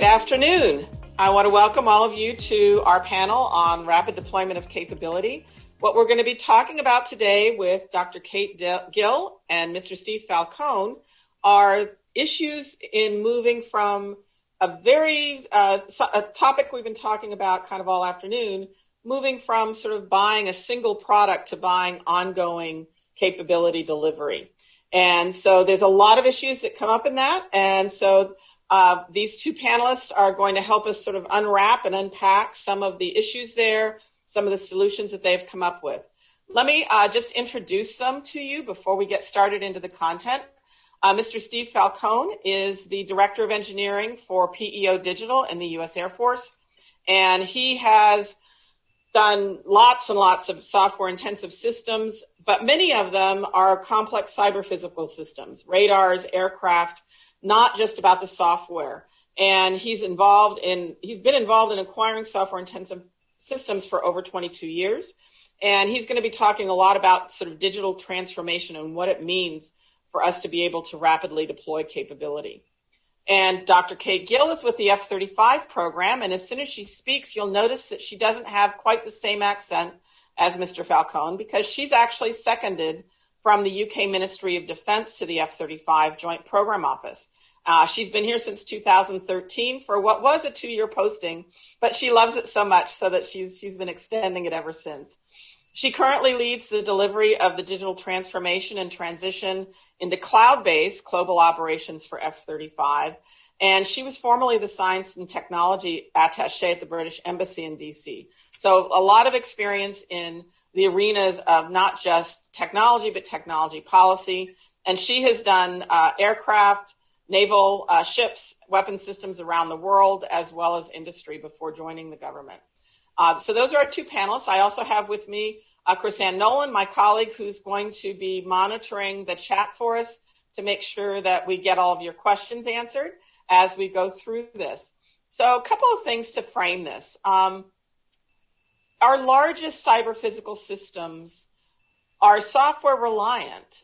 Good afternoon. I want to welcome all of you to our panel on rapid deployment of capability. What we're going to be talking about today with Dr. Kate Gill and Mr. Steve Falcone are issues in moving from a topic we've been talking about kind of all afternoon, moving from sort of buying a single product to buying ongoing capability delivery. And so there's a lot of issues that come up in that. And so these two panelists are going to help us sort of unwrap and unpack some of the issues there, some of the solutions that they've come up with. Let me just introduce them to you before we get started into the content. Mr. Steve Falcone is the Director of Engineering for PEO Digital in the U.S. Air Force, and he has done lots and lots of software-intensive systems, but many of them are complex cyber-physical systems, radars, aircraft, not just about the software. And he's been involved in acquiring software-intensive systems for over 22 years. And he's going to be talking a lot about sort of digital transformation and what it means for us to be able to rapidly deploy capability. And Dr. Kate Gill is with the F35 program. And as soon as she speaks, you'll notice that she doesn't have quite the same accent as Mr. Falcone, because she's actually seconded from the UK Ministry of Defense to the F35 Joint Program Office. She's been here since 2013 for what was a 2-year posting, but she loves it so much so that she's been extending it ever since. She currently leads the delivery of the digital transformation and transition into cloud-based global operations for F35. And she was formerly the science and technology attaché at the British Embassy in DC. So a lot of experience in the arenas of not just technology, but technology policy. And she has done aircraft, naval ships, weapon systems around the world, as well as industry before joining the government. So those are our two panelists. I also have with me Chris-Ann Nolan, my colleague, who's going to be monitoring the chat for us to make sure that we get all of your questions answered as we go through this. So a couple of things to frame this. Our largest cyber physical systems are software reliant.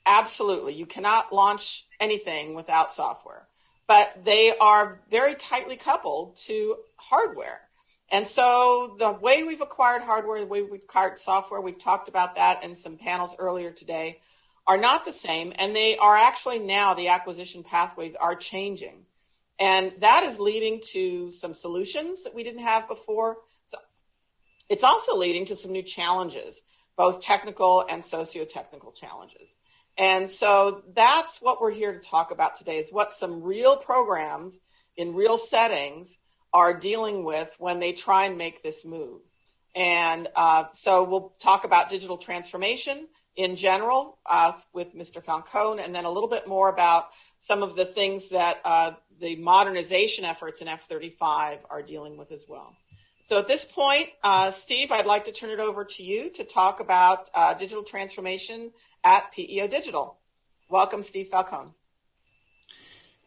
Absolutely. You cannot launch anything without software, but they are very tightly coupled to hardware. And so the way we've acquired hardware, the way we've acquired software, we've talked about that in some panels earlier today, are not the same. And they are actually now, the acquisition pathways are changing. And that is leading to some solutions that we didn't have before. So it's also leading to some new challenges, both technical and socio-technical challenges. And so that's what we're here to talk about today, is what some real programs in real settings are dealing with when they try and make this move. And so we'll talk about digital transformation in general with Mr. Falcone, and then a little bit more about some of the things that the modernization efforts in F35 are dealing with as well. So at this point, Steve, I'd like to turn it over to you to talk about digital transformation at PEO Digital. Welcome, Steve Falcone.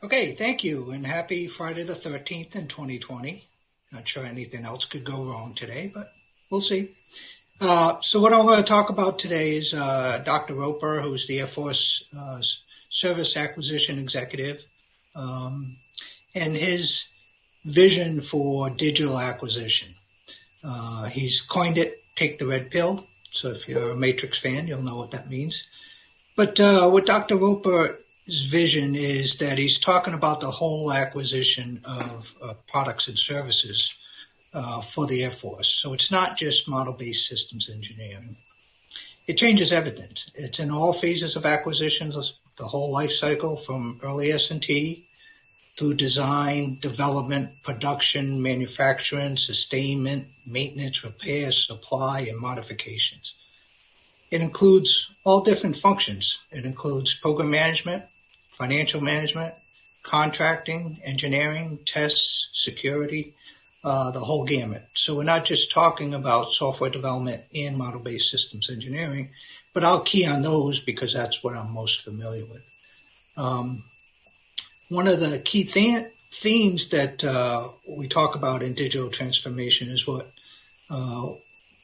Okay, thank you, and happy Friday the 13th in 2020. Not sure anything else could go wrong today, but we'll see. So what I'm going to talk about today is Dr. Roper, who's the Air Force Service Acquisition Executive, and his vision for digital acquisition. He's coined it, take the red pill. So if you're a Matrix fan, you'll know what that means. But what Dr. Roper's vision is that he's talking about the whole acquisition of products and services for the Air Force. So it's not just model-based systems engineering. It changes everything. It's in all phases of acquisitions, the whole life cycle from early S&T through design, development, production, manufacturing, sustainment, maintenance, repair, supply, and modifications. It includes all different functions. It includes program management, financial management, contracting, engineering, tests, security, the whole gamut. So we're not just talking about software development and model-based systems engineering, but I'll key on those because that's what I'm most familiar with. One of the key themes that we talk about in digital transformation is what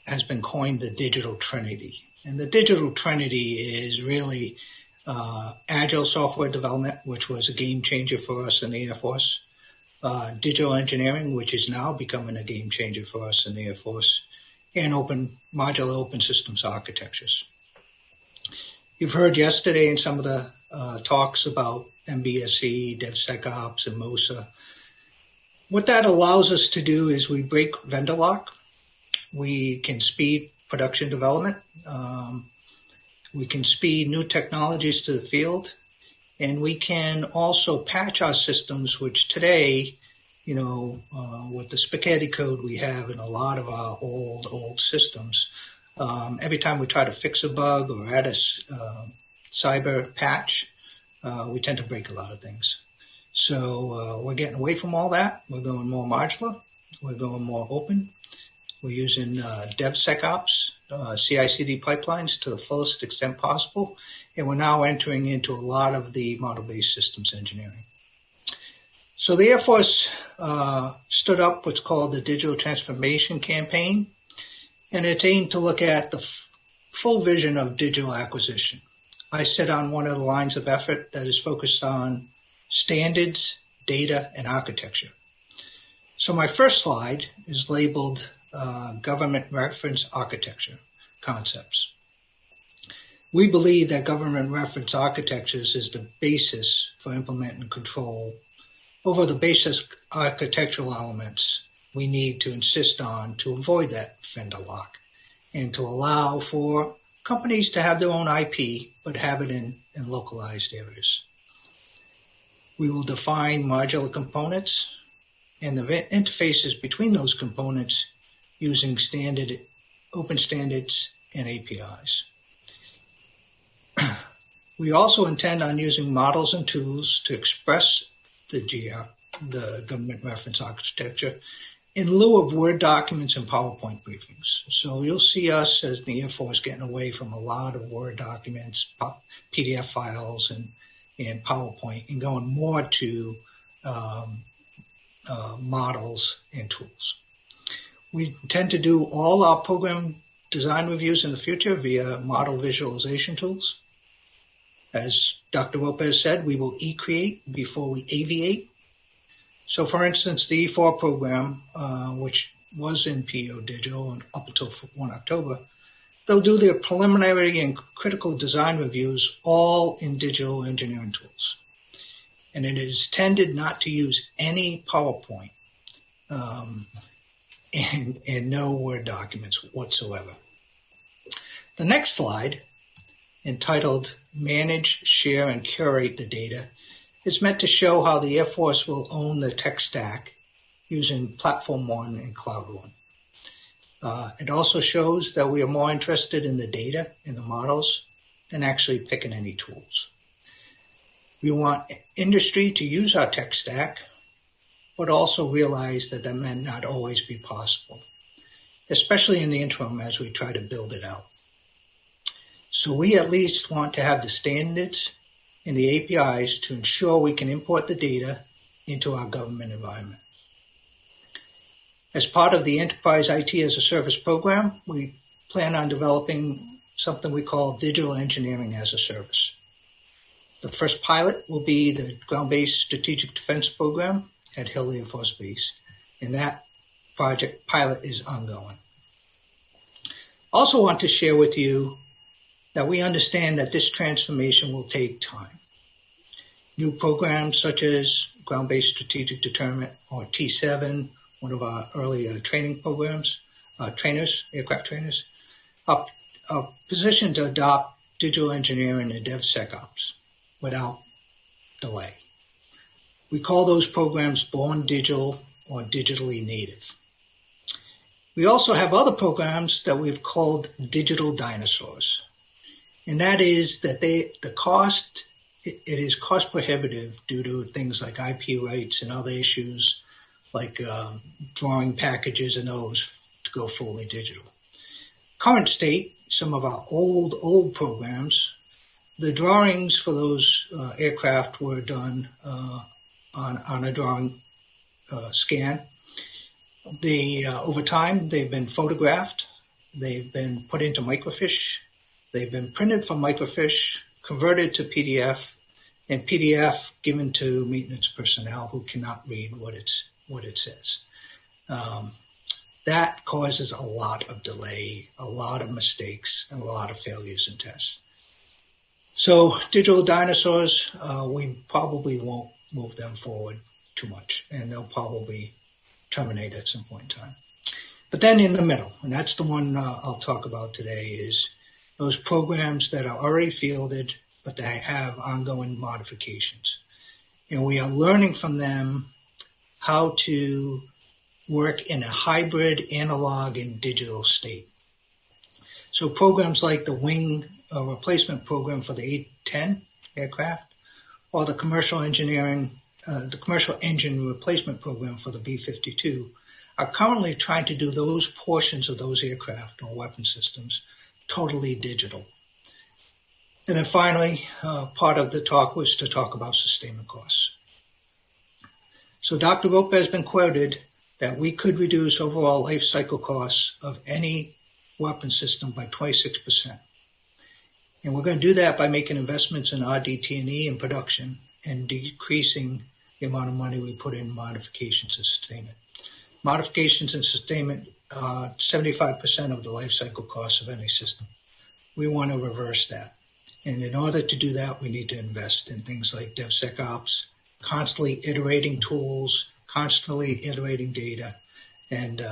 has been coined the digital trinity. And the digital trinity is really agile software development, which was a game changer for us in the Air Force, digital engineering, which is now becoming a game changer for us in the Air Force, and modular open systems architectures. You've heard yesterday in some of the talks about MBSE, DevSecops, and MOSA. What that allows us to do is we break vendor lock. We can speed production development. We can speed new technologies to the field. And we can also patch our systems, which today, with the spaghetti code we have in a lot of our old systems, every time we try to fix a bug or add a cyber patch, we tend to break a lot of things. So we're getting away from all that. We're going more modular. We're going more open. We're using DevSecops, CI/CD pipelines to the fullest extent possible. And we're now entering into a lot of the model-based systems engineering. So the Air Force stood up what's called the Digital Transformation Campaign, and it's aimed to look at the full vision of digital acquisition. I sit on one of the lines of effort that is focused on standards, data, and architecture. So my first slide is labeled Government Reference Architecture Concepts. We believe that government reference architectures is the basis for implementing control over the basic architectural elements we need to insist on to avoid that vendor lock and to allow for companies to have their own IP, but have it in localized areas. We will define modular components and the interfaces between those components using open standards and APIs. We also intend on using models and tools to express the government reference architecture in lieu of Word documents and PowerPoint briefings. So you'll see us as the Air Force getting away from a lot of Word documents, PDF files, and PowerPoint, and going more to models and tools. We intend to do all our program design reviews in the future via model visualization tools. As Dr. Lopez said, we will e-create before we aviate. So, for instance, the E4 program, which was in PO Digital up until 1 October, they'll do their preliminary and critical design reviews all in digital engineering tools. And it is tended not to use any PowerPoint and no Word documents whatsoever. The next slide, entitled Manage, Share, and Curate the Data, is meant to show how the Air Force will own the tech stack using Platform One and Cloud One. It also shows that we are more interested in the data and the models than actually picking any tools. We want industry to use our tech stack, but also realize that that may not always be possible, especially in the interim as we try to build it out. So we at least want to have the standards and the APIs to ensure we can import the data into our government environment. As part of the Enterprise IT as a Service program, we plan on developing something we call Digital Engineering as a Service. The first pilot will be the Ground-Based Strategic Defense Program at Hill Air Force Base, and that project pilot is ongoing. Also want to share with you that we understand that this transformation will take time. New programs such as Ground-Based Strategic Deterrent, or T7, one of our earlier training programs, aircraft trainers, are positioned to adopt digital engineering and DevSecops without delay. We call those programs Born Digital or Digitally Native. We also have other programs that we've called Digital Dinosaurs. And that is that it is cost prohibitive due to things like IP rights and other issues like drawing packages and those to go fully digital. Current state, some of our old programs, the drawings for those aircraft were done on a drawing scan. Over time, they've been photographed, they've been put into microfiche, they've been printed from microfiche, converted to PDF, and PDF given to maintenance personnel who cannot read what it says. That causes a lot of delay, a lot of mistakes, and a lot of failures in tests. So digital dinosaurs, we probably won't move them forward too much, and they'll probably terminate at some point in time. But then in the middle, and that's the one I'll talk about today, is those programs that are already fielded, but they have ongoing modifications. And we are learning from them how to work in a hybrid analog and digital state. So programs like the wing replacement program for the 810 aircraft, or the commercial engine replacement program for the B-52 are currently trying to do those portions of those aircraft or weapon systems totally digital. And then finally, part of the talk was to talk about sustainment costs. So Dr. Roper has been quoted that we could reduce overall life cycle costs of any weapon system by 26%. And we're going to do that by making investments in RDT&E and production and decreasing the amount of money we put in modifications and sustainment. Modifications and sustainment are 75% of the life cycle costs of any system. We want to reverse that. And in order to do that, we need to invest in things like DevSecops, constantly iterating tools, constantly iterating data, and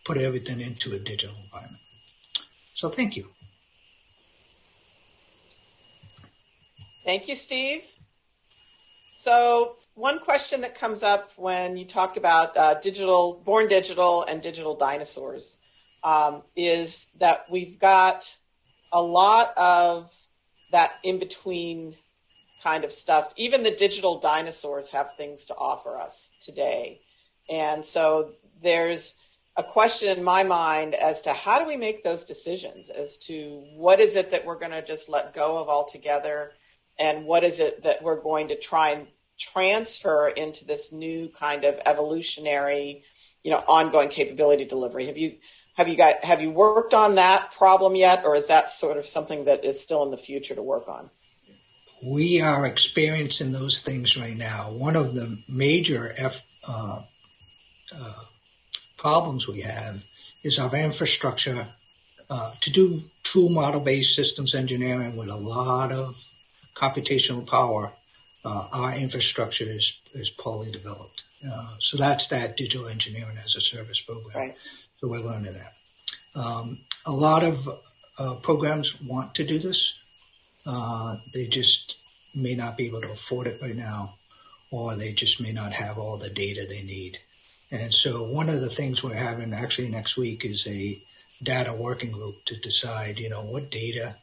put everything into a digital environment. So thank you. Thank you, Steve. So one question that comes up when you talked about born digital and digital dinosaurs is that we've got a lot of that in-between kind of stuff. Even the digital dinosaurs have things to offer us today. And so there's a question in my mind as to how do we make those decisions as to what is it that we're going to just let go of altogether, and what is it that we're going to try and transfer into this new kind of evolutionary, ongoing capability delivery. Have you worked on that problem yet, or is that sort of something that is still in the future to work on? We are experiencing those things right now. One of the major problems we have is our infrastructure to do true model-based systems engineering with a lot of computational power. Our infrastructure is poorly developed. So that's that digital engineering as a service program. Right. So we're learning that. A lot of programs want to do this. They just may not be able to afford it right now, or they just may not have all the data they need. And so one of the things we're having actually next week is a data working group to decide, what data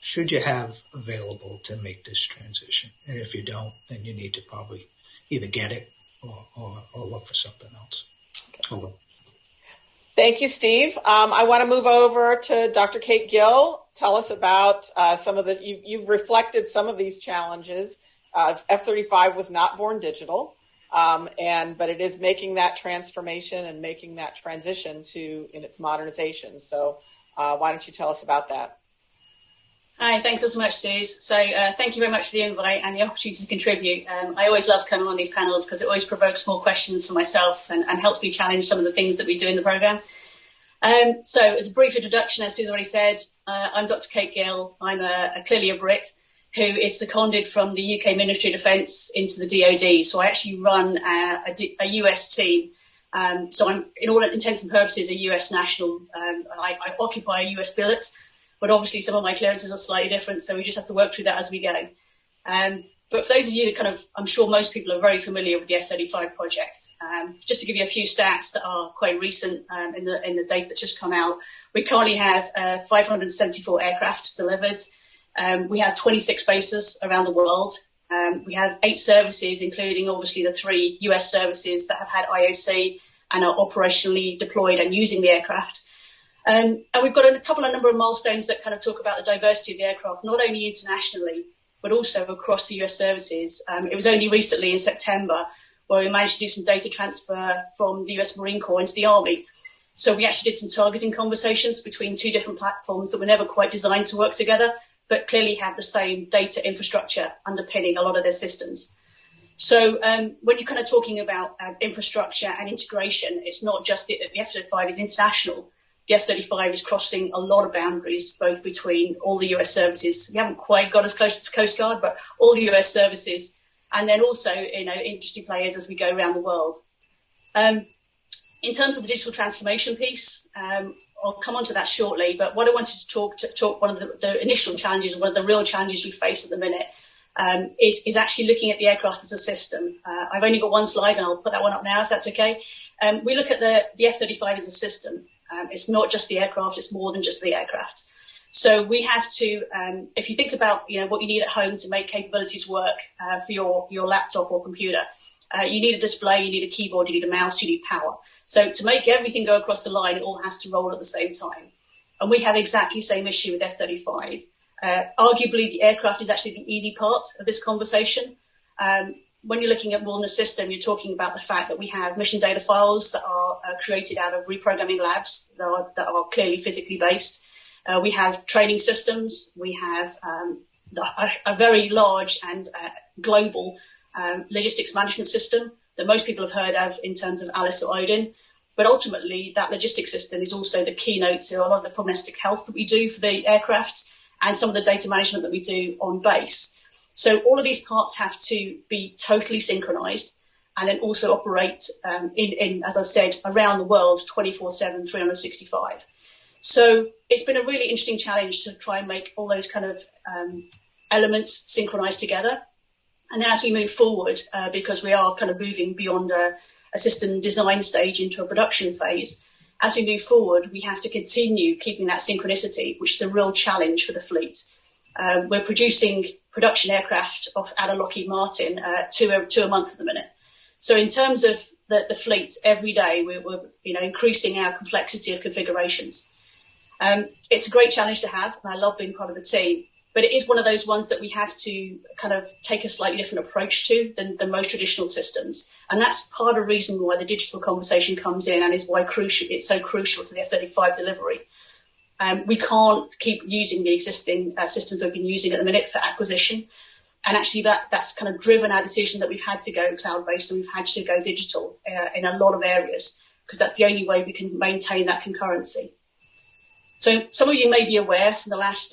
should you have available to make this transition. And if you don't, then you need to probably either get it or look for something else. Okay. Over. Thank you, Steve. I want to move over to Dr. Kate Gill. Tell us about some of you've reflected some of these challenges. F35 was not born digital, but it is making that transformation and making that transition in its modernization. So why don't you tell us about that? Hi, thanks so much, Suze. So thank you very much for the invite and the opportunity to contribute. I always love coming on these panels because it always provokes more questions for myself and helps me challenge some of the things that we do in the programme. So as a brief introduction, as Suze already said, I'm Dr. Kate Gill. I'm clearly a Brit who is seconded from the UK Ministry of Defence into the DoD. So I actually run a US team. So I'm, in all intents and purposes, a US national. I occupy a US billet. But obviously some of my clearances are slightly different, so we just have to work through that as we go. But for those of you that I'm sure most people are very familiar with the F35 project. Just to give you a few stats that are quite recent in the data that's just come out, we currently have 574 aircraft delivered. We have 26 bases around the world. We have 8 services, including obviously the 3 US services that have had IOC and are operationally deployed and using the aircraft. And we've got a number of milestones that kind of talk about the diversity of the aircraft, not only internationally, but also across the US services. It was only recently in September where we managed to do some data transfer from the US Marine Corps into the Army. So we actually did some targeting conversations between 2 different platforms that were never quite designed to work together, but clearly have the same data infrastructure underpinning a lot of their systems. So when you're kind of talking about infrastructure and integration, it's not just the F-35 is international. The F-35 is crossing a lot of boundaries, both between all the US services. We haven't quite got as close to Coast Guard, but all the US services, and then also, industry players as we go around the world. In terms of the digital transformation piece, I'll come on to that shortly, but what I wanted to talk one of the initial challenges, one of the real challenges we face at the minute, is actually looking at the aircraft as a system. I've only got one slide, and I'll put that one up now if that's okay. We look at the F-35 as a system. It's not just the aircraft, it's more than just the aircraft. So we have to, if you think about what you need at home to make capabilities work for your laptop or computer, you need a display, you need a keyboard, you need a mouse, you need power. So to make everything go across the line, it all has to roll at the same time. And we have exactly the same issue with F-35. Arguably, the aircraft is actually the easy part of this conversation. When you're looking at more than a system, you're talking about the fact that we have mission data files that are created out of reprogramming labs that are clearly physically based. We have training systems. We have a very large and global logistics management system that most people have heard of in terms of Alice or Odin. But ultimately, that logistics system is also the keynote to a lot of the prognostic health that we do for the aircraft and some of the data management that we do on base. So all of these parts have to be totally synchronized and then also operate in, as I've said, around the world, 24/7, 365. So it's been a really interesting challenge to try and make all those kind of elements synchronized together. And then as we move forward, because we are kind of moving beyond a system design stage into a production phase, as we move forward, we have to continue keeping that synchronicity, which is a real challenge for the fleet. We're producing production aircraft out of Lockheed Martin two a month at the minute. So in terms of the fleet, every day we're increasing our complexity of configurations. It's a great challenge to have, and I love being part of the team. But it is one of those ones that we have to kind of take a slightly different approach to than most traditional systems. And that's part of the reason why the digital conversation comes in and is why it's so crucial to the F-35 delivery. We can't keep using the existing systems we've been using at the minute for acquisition. And actually that's kind of driven our decision that we've had to go cloud-based and we've had to go digital in a lot of areas, because that's the only way we can maintain that concurrency. So some of you may be aware from the last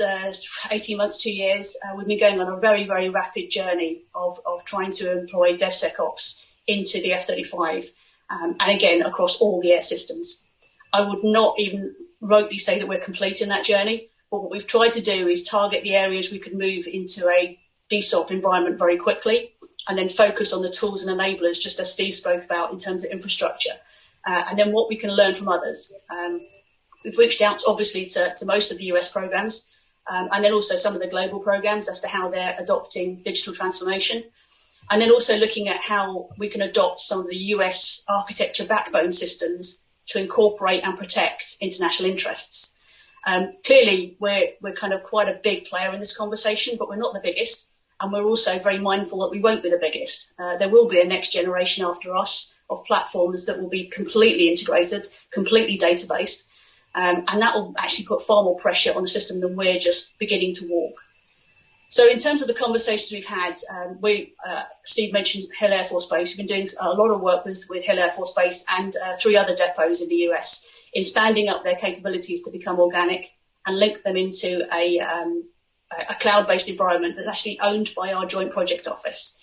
18 months, 2 years, we've been going on a very, very rapid journey of trying to employ DevSecops into the F-35, and again, across all the air systems. I would not even remotely say that we're complete in that journey, but what we've tried to do is target the areas we could move into a DSOP environment very quickly, and then focus on the tools and enablers, just as Steve spoke about in terms of infrastructure, and then what we can learn from others. We've reached out, obviously, to most of the US programs, and then also some of the global programs as to how they're adopting digital transformation. And then also looking at how we can adopt some of the US architecture backbone systems to incorporate and protect international interests. Clearly, we're kind of quite a big player in this conversation, but we're not the biggest. And we're also very mindful that we won't be the biggest. There will be a next generation after us of platforms that will be completely integrated, completely data-based. And that will actually put far more pressure on the system than we're just beginning to walk. So in terms of the conversations we've had, Steve mentioned Hill Air Force Base. We've been doing a lot of work with Hill Air Force Base and 3 other depots in the US in standing up their capabilities to become organic and link them into a cloud-based environment that's actually owned by our Joint Project Office.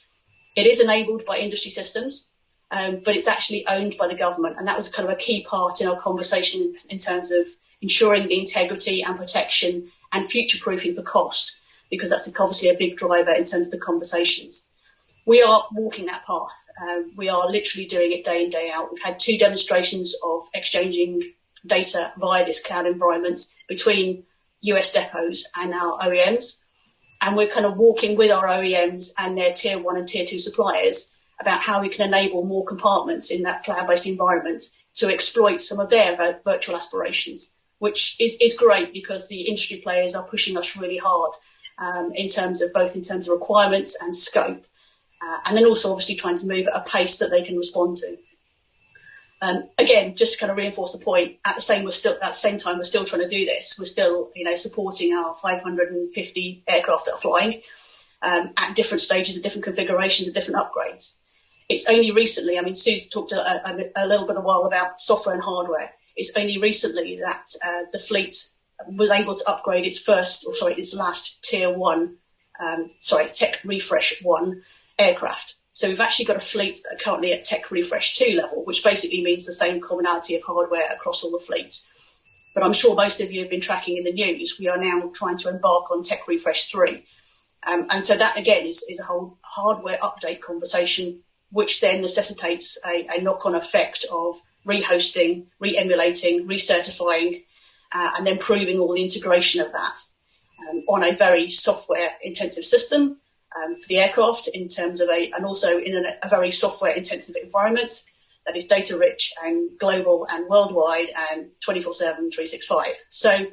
It is enabled by industry systems, but it's actually owned by the government. And that was kind of a key part in our conversation in terms of ensuring the integrity and protection and future-proofing for cost, because that's obviously a big driver in terms of the conversations. We are walking that path. We are literally doing it day in, day out. We've had 2 demonstrations of exchanging data via this cloud environment between US depots and our OEMs. And we're kind of walking with our OEMs and their tier 1 and tier 2 suppliers about how we can enable more compartments in that cloud-based environment to exploit some of their virtual aspirations, which is great because the industry players are pushing us really hard in terms of requirements and scope, and then also obviously trying to move at a pace that they can respond to. Again, just to kind of reinforce the point, at the same time, we're still trying to do this. We're still, supporting our 550 aircraft that are flying at different stages, at different configurations, at different upgrades. It's only recently, Suze talked a little bit a while about software and hardware. It's only recently that the fleet was able to upgrade its last tier one, tech refresh 1 aircraft. So we've actually got a fleet that are currently at tech refresh 2 level, which basically means the same commonality of hardware across all the fleets. But I'm sure most of you have been tracking in the news. We are now trying to embark on tech refresh 3. And so that, again, is a whole hardware update conversation, which then necessitates a knock-on effect of rehosting, re-emulating, recertifying, and then proving all the integration of that on a very software-intensive system for the aircraft in terms of and also in a very software-intensive environment that is data-rich and global and worldwide and 24/7, 365. So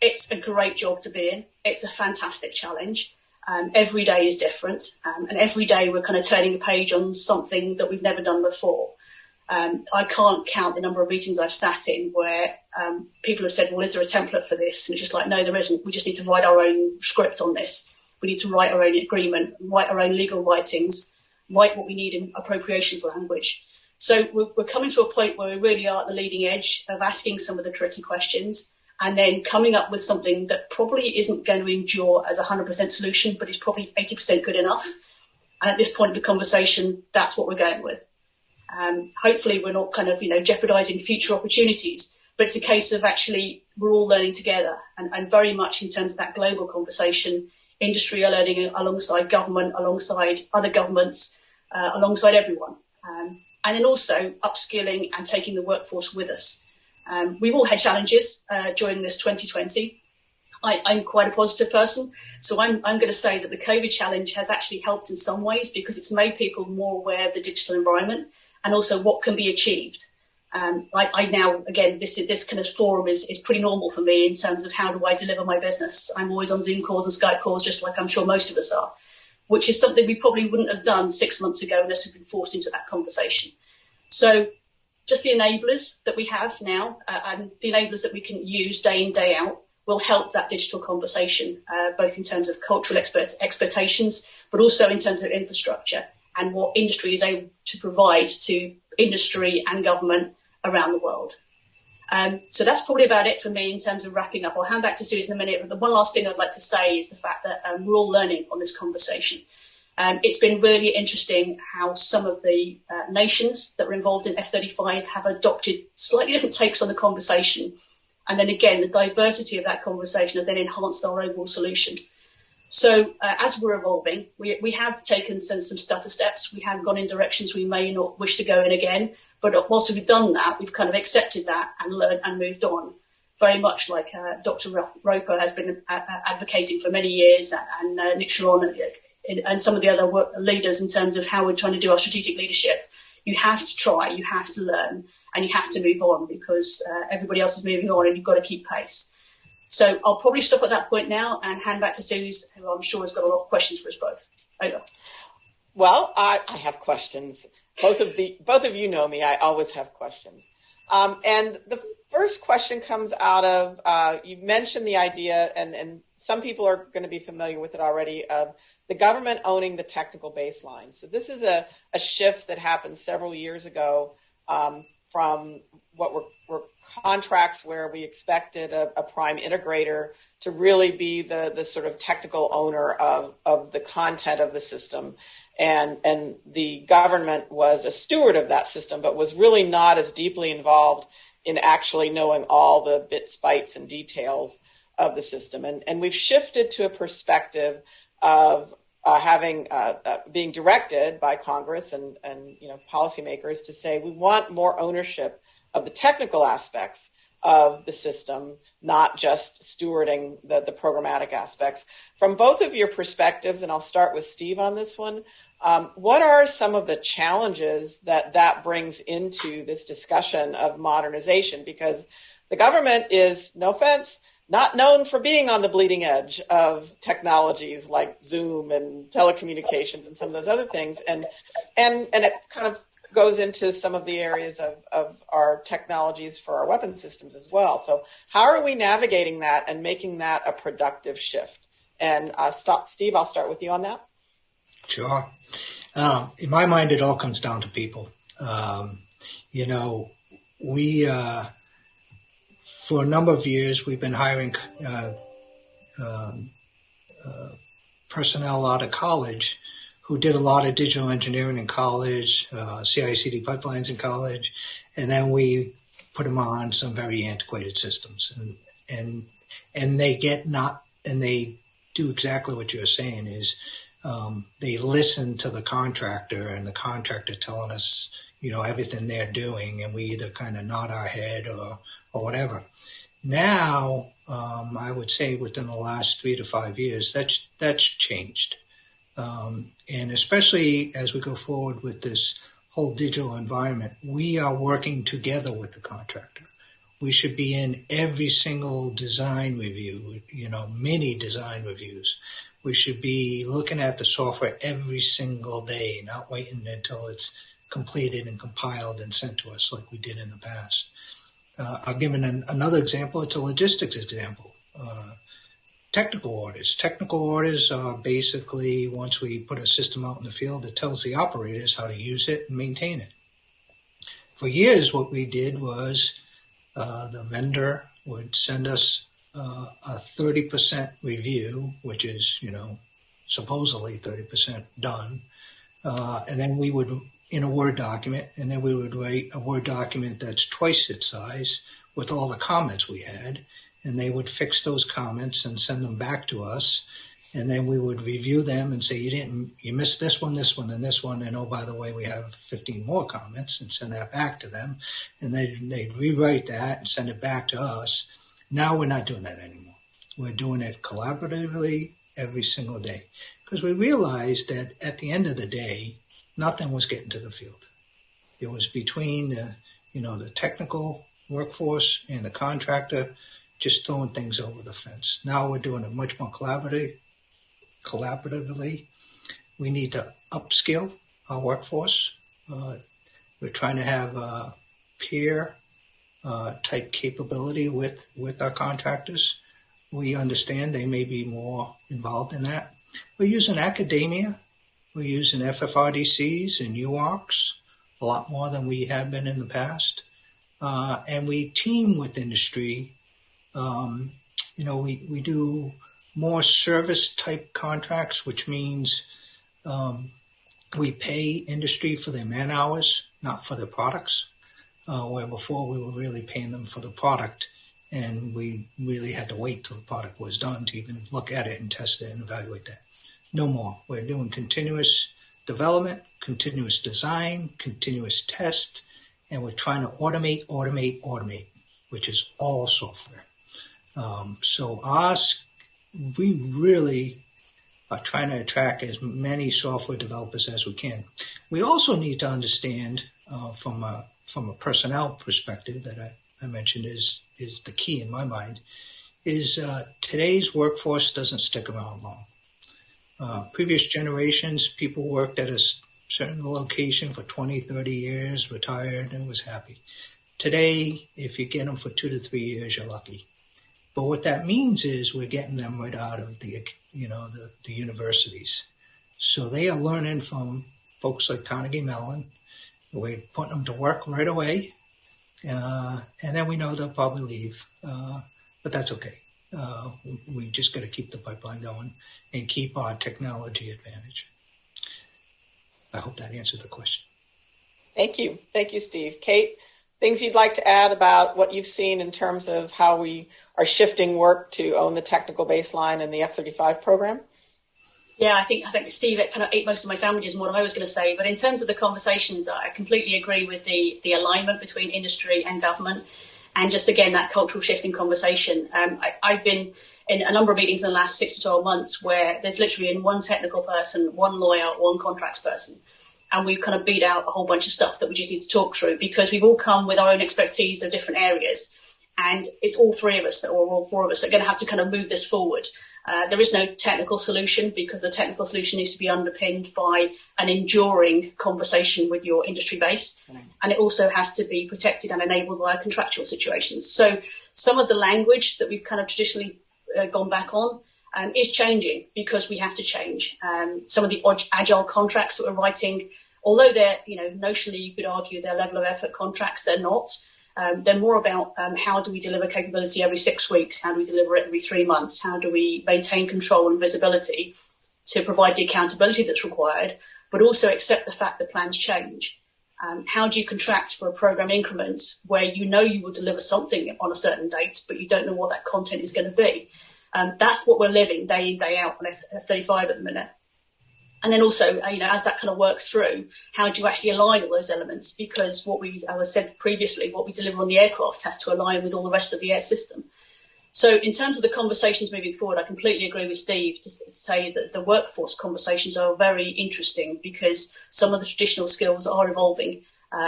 it's a great job to be in. It's a fantastic challenge. Every day is different, and every day we're kind of turning a page on something that we've never done before. I can't count the number of meetings I've sat in where people have said, well, is there a template for this? And it's just like, no, there isn't. We just need to write our own script on this. We need to write our own agreement, write our own legal writings, write what we need in appropriations language. So we're coming to a point where we really are at the leading edge of asking some of the tricky questions and then coming up with something that probably isn't going to endure as a 100% solution, but is probably 80% good enough. And at this point of the conversation, that's what we're going with. Hopefully we're not kind of, jeopardizing future opportunities, but it's a case of actually we're all learning together and very much in terms of that global conversation, industry are learning alongside government, alongside other governments, alongside everyone. And then also upskilling and taking the workforce with us. We've all had challenges during this 2020. I'm quite a positive person, so I'm going to say that the COVID challenge has actually helped in some ways because it's made people more aware of the digital environment and also what can be achieved. I now, again, this kind of forum is pretty normal for me in terms of how do I deliver my business. I'm always on Zoom calls and Skype calls, just like I'm sure most of us are, which is something we probably wouldn't have done 6 months ago unless we'd been forced into that conversation. So just the enablers that we have now and the enablers that we can use day in, day out will help that digital conversation, both in terms of cultural expectations, but also in terms of infrastructure and what industry is able to provide to industry and government around the world. So that's probably about it for me in terms of wrapping up. I'll hand back to Susan in a minute, but the one last thing I'd like to say is the fact that we're all learning on this conversation. It's been really interesting how some of the nations that were involved in F35 have adopted slightly different takes on the conversation. And then again, the diversity of that conversation has then enhanced our overall solution. So as we're evolving, we have taken some stutter steps. We have gone in directions we may not wish to go in again. But whilst we've done that, we've kind of accepted that and learned and moved on. Very much like Dr. Roper has been advocating for many years and Nick Sharon and some of the other leaders in terms of how we're trying to do our strategic leadership. You have to try, you have to learn, and you have to move on because everybody else is moving on and you've got to keep pace. So I'll probably stop at that point now and hand back to Suze, who I'm sure has got a lot of questions for us both. Over. Well, I have questions. Both of you know me. I always have questions. And the first question comes out of, you mentioned the idea, and some people are going to be familiar with it already, of the government owning the technical baseline. So this is a shift that happened several years ago from what were contracts where we expected a prime integrator to really be the sort of technical owner of the content of the system. And the government was a steward of that system, but was really not as deeply involved in actually knowing all the bits, bytes, and details of the system. And we've shifted to a perspective of being directed by Congress and policymakers to say we want more ownership of the technical aspects of the system, not just stewarding the programmatic aspects. From both of your perspectives, and I'll start with Steve on this one, what are some of the challenges that brings into this discussion of modernization? Because the government is, no offense, not known for being on the bleeding edge of technologies like Zoom and telecommunications and some of those other things. And it kind of goes into some of the areas of our technologies for our weapon systems as well. So how are we navigating that and making that a productive shift? And Steve, I'll start with you on that. Sure. In my mind, it all comes down to people. We, for a number of years, we've been hiring personnel out of college who did a lot of digital engineering in college, CI/CD pipelines in college, and then we put them on some very antiquated systems, and they do exactly what you're saying is they listen to the contractor and the contractor telling us everything they're doing, and we either kind of nod our head or whatever. Now, I would say within the last 3 to 5 years, that's changed. And especially as we go forward with this whole digital environment, we are working together with the contractor. We should be in every single design review, mini design reviews. We should be looking at the software every single day, not waiting until it's completed and compiled and sent to us like we did in the past. I'll give another example. It's a logistics example. Technical orders. Technical orders are basically, once we put a system out in the field, it tells the operators how to use it and maintain it. For years, what we did was the vendor would send us a 30% review, which is, supposedly 30% done. And then we would, in a Word document, and then we would write a Word document that's twice its size with all the comments we had. And they would fix those comments and send them back to us. And then we would review them and say, you missed this one, and this one. And oh, by the way, we have 15 more comments, and send that back to them. And they'd rewrite that and send it back to us. Now we're not doing that anymore. We're doing it collaboratively every single day, because we realized that at the end of the day, nothing was getting to the field. It was between the technical workforce and the contractor just throwing things over the fence. Now we're doing it much more collaboratively. We need to upskill our workforce. We're trying to have a peer type capability with our contractors. We understand they may be more involved in that. We're using academia. We're using FFRDCs and UARCs a lot more than we have been in the past. And we team with industry. We do more service type contracts, which means we pay industry for their man hours, not for their products, where before we were really paying them for the product, and we really had to wait till the product was done to even look at it and test it and evaluate that. No more. We're doing continuous development, continuous design, continuous test, and we're trying to automate, which is all software. We really are trying to attract as many software developers as we can. We also need to understand from a personnel perspective that I mentioned is the key in my mind, is today's workforce doesn't stick around long. Previous generations, people worked at a certain location for 20, 30 years, retired, and was happy. Today, if you get them for 2 to 3 years, you're lucky. But what that means is we're getting them right out of the universities. So they are learning from folks like Carnegie Mellon. We're putting them to work right away. And then we know they'll probably leave. But that's okay. We just got to keep the pipeline going and keep our technology advantage. I hope that answered the question. Thank you. Thank you, Steve. Kate, things you'd like to add about what you've seen in terms of how we are shifting work to own the technical baseline in the F35 program? Yeah, I think Steve kind of ate most of my sandwiches and what I was going to say. But in terms of the conversations, I completely agree with the alignment between industry and government, and just again that cultural shift in conversation. I've been in a number of meetings in the last 6 to 12 months where there's literally been one technical person, one lawyer, one contracts person, and we've kind of beat out a whole bunch of stuff that we just need to talk through, because we've all come with our own expertise of different areas. And it's all three of us, or all four of us, that are going to have to kind of move this forward. There is no technical solution, because the technical solution needs to be underpinned by an enduring conversation with your industry base. And it also has to be protected and enabled by contractual situations. So some of the language that we've kind of traditionally gone back on is changing, because we have to change. Some of the agile contracts that we're writing, although they're, notionally you could argue they're level of effort contracts, they're not. They're more about how do we deliver capability every 6 weeks? How do we deliver it every 3 months? How do we maintain control and visibility to provide the accountability that's required, but also accept the fact that plans change? How do you contract for a program increment where you will deliver something on a certain date, but you don't know what that content is going to be? That's what we're living day in, day out on F35 at the minute. And then also, as that kind of works through, how do you actually align all those elements? Because as I said previously, what we deliver on the aircraft has to align with all the rest of the air system. So in terms of the conversations moving forward, I completely agree with Steve to say that the workforce conversations are very interesting, because some of the traditional skills are evolving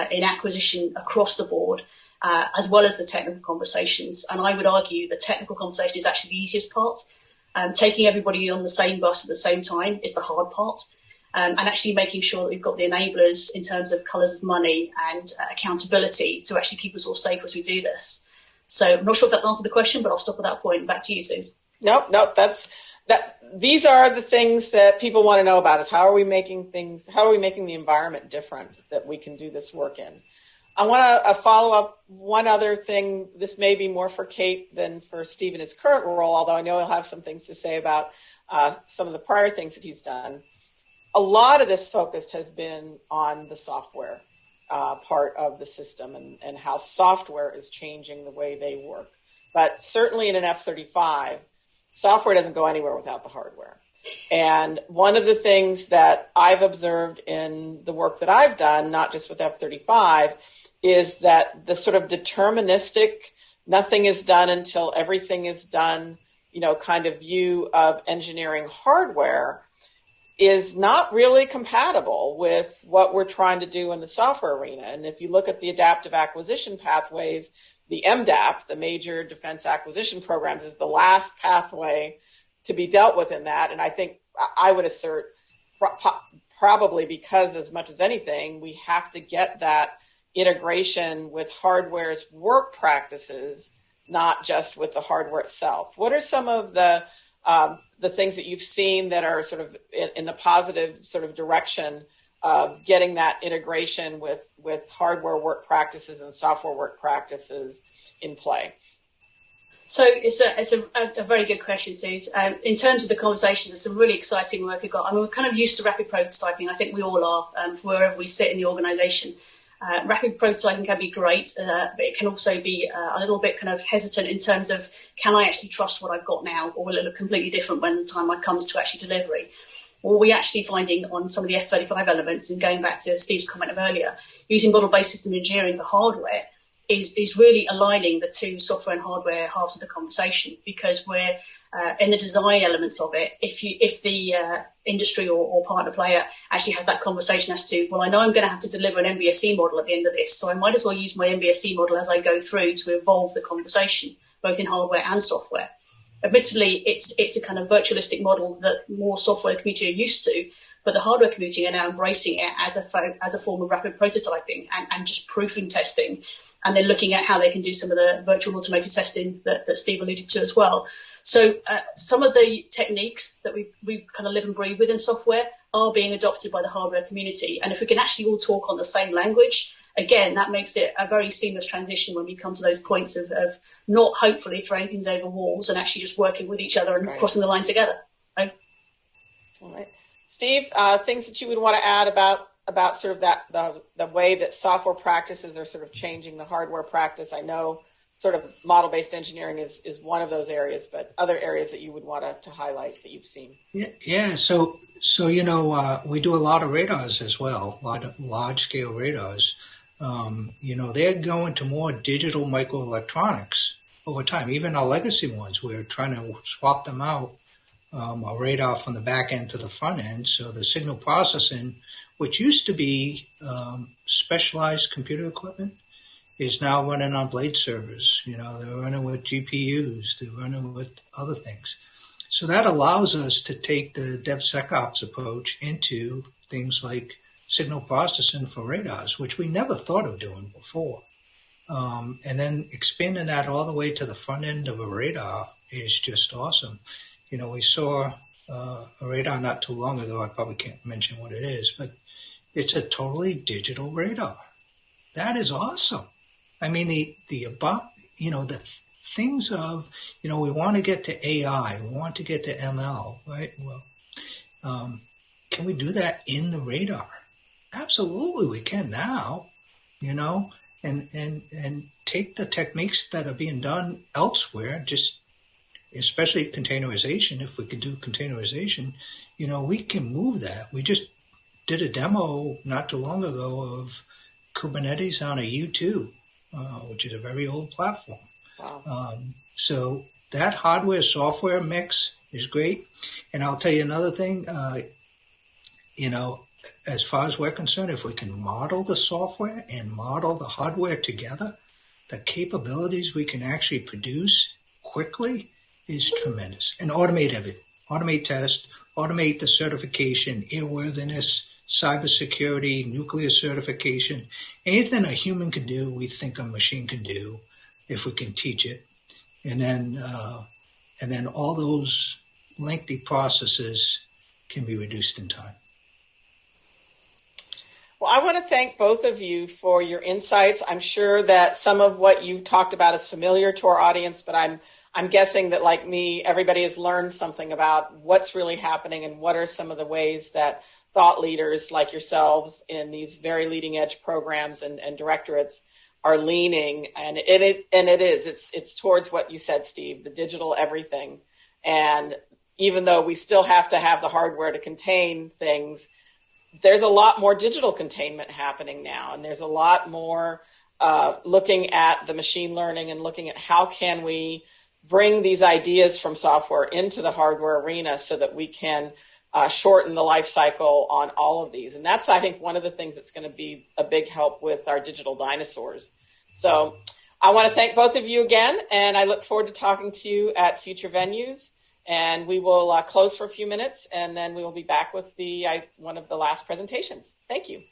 in acquisition across the board, as well as the technical conversations. And I would argue the technical conversation is actually the easiest part. Taking everybody on the same bus at the same time is the hard part. And actually making sure that we've got the enablers in terms of colours of money and accountability to actually keep us all safe as we do this. So I'm not sure if that's answered the question, but I'll stop at that point. Back to you, Suze. Nope. These are the things that people want to know about, is how are we making the environment different that we can do this work in? I want to follow up one other thing. This may be more for Kate than for Steve in his current role, although I know he'll have some things to say about some of the prior things that he's done. A lot of this focus has been on the software part of the system and how software is changing the way they work. But certainly in an F-35, software doesn't go anywhere without the hardware. And one of the things that I've observed in the work that I've done, not just with F-35, is that the sort of deterministic, nothing is done until everything is done, kind of view of engineering hardware is not really compatible with what we're trying to do in the software arena. And if you look at the adaptive acquisition pathways, the MDAP, the Major Defense Acquisition Programs, is the last pathway to be dealt with in that. And I think I would assert probably because, as much as anything, we have to get that integration with hardware's work practices, not just with the hardware itself. What are some of the things that you've seen that are sort of in the positive sort of direction of getting that integration with hardware work practices and software work practices in play? So it's a very good question, Suze. In terms of the conversation, there's some really exciting work we've got. I mean, we're kind of used to rapid prototyping. I think we all are, wherever we sit in the organisation. Rapid prototyping can be great, but it can also be a little bit kind of hesitant in terms of, can I actually trust what I've got now, or will it look completely different when the time comes to actually delivery? Or we're actually finding on some of the F-35 elements, and going back to Steve's comment of earlier, using model-based system engineering for hardware is really aligning the two software and hardware halves of the conversation, because we're in the design elements of it. If the industry or partner player actually has that conversation as to, well, I know I'm going to have to deliver an MBSE model at the end of this, so I might as well use my MBSE model as I go through to evolve the conversation, both in hardware and software. Admittedly, it's a kind of virtualistic model that more software community are used to, but the hardware community are now embracing it as a form of rapid prototyping and just proofing testing, and then looking at how they can do some of the virtual automated testing that Steve alluded to as well. So some of the techniques that we kind of live and breathe within software are being adopted by the hardware community. And if we can actually all talk on the same language, again, that makes it a very seamless transition when we come to those points of not hopefully throwing things over walls and actually just working with each other and crossing the line together. All right. Steve, things that you would want to add about sort of that the way that software practices are sort of changing the hardware practice? I know sort of model-based engineering is one of those areas, but other areas that you would want to highlight that you've seen? Yeah. So we do a lot of radars as well, a lot of large-scale radars. They're going to more digital microelectronics over time. Even our legacy ones, we're trying to swap them out, a radar from the back end to the front end. So the signal processing, which used to be specialized computer equipment, is now running on blade servers. They're running with GPUs, they're running with other things. So that allows us to take the DevSecops approach into things like signal processing for radars, which we never thought of doing before. And then expanding that all the way to the front end of a radar is just awesome. We saw a radar not too long ago. I probably can't mention what it is, but it's a totally digital radar. That is awesome. I mean, the things of, we want to get to AI, we want to get to ML, right? Well, can we do that in the radar? Absolutely, we can now, and take the techniques that are being done elsewhere, just especially containerization. If we can do containerization, we can move that. We just did a demo not too long ago of Kubernetes on a U2, which is a very old platform. Wow. So that hardware-software mix is great. And I'll tell you another thing, as far as we're concerned, if we can model the software and model the hardware together, the capabilities we can actually produce quickly is tremendous. And automate everything. Automate test, automate the certification, airworthiness, cybersecurity, nuclear certification. Anything a human can do, we think a machine can do if we can teach it. And then all those lengthy processes can be reduced in time. Well, I want to thank both of you for your insights. I'm sure that some of what you talked about is familiar to our audience, but I'm guessing that, like me, everybody has learned something about what's really happening and what are some of the ways that thought leaders like yourselves in these very leading edge programs and directorates are leaning. And it's towards what you said, Steve, the digital everything. And even though we still have to have the hardware to contain things, there's a lot more digital containment happening now. And there's a lot more looking at the machine learning and looking at how can we bring these ideas from software into the hardware arena so that we can shorten the life cycle on all of these. And that's, I think, one of the things that's going to be a big help with our digital dinosaurs. So I want to thank both of you again, and I look forward to talking to you at future venues. And we will close for a few minutes, and then we will be back with one of the last presentations. Thank you.